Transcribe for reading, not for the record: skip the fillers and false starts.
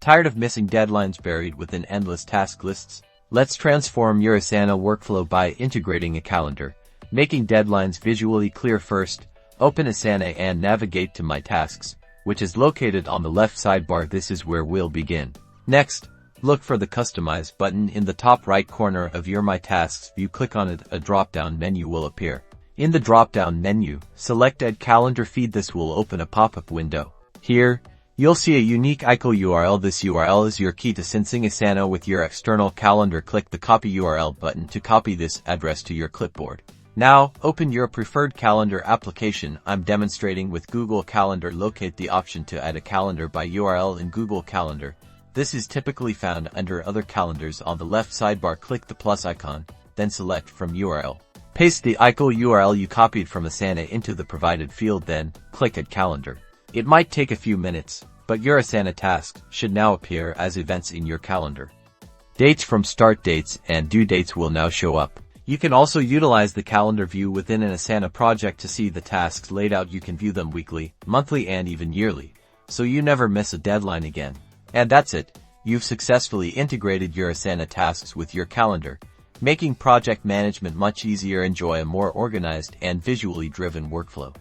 Tired of missing deadlines buried within endless task lists? Let's transform your Asana workflow by integrating a calendar. Making deadlines visually clear. First, open Asana and navigate to My Tasks, which is located on the left sidebar. This is where we'll begin. Next, look for the Customize button in the top right corner of your My Tasks view. Click on it. A drop-down menu will appear. In the drop-down menu, select Add Calendar Feed. This will open a pop-up window. Here, you'll see a unique iCal URL. This URL is your key to syncing Asana with your external calendar. Click the Copy URL button to copy this address to your clipboard. Now, open your preferred calendar application. I'm demonstrating with Google Calendar. Locate the option to add a calendar by URL in Google Calendar. This is typically found under Other Calendars on the left sidebar. Click the plus icon, then select from URL. Paste the iCal URL you copied from Asana into the provided field, then click Add Calendar. It might take a few minutes, but your Asana tasks should now appear as events in your calendar. Dates from start dates and due dates will now show up. You can also utilize the calendar view within an Asana project to see the tasks laid out. You can view them weekly, monthly, and even yearly, so you never miss a deadline again. And that's it. You've successfully integrated your Asana tasks with your calendar, making project management much easier. Enjoy a more organized and visually driven workflow.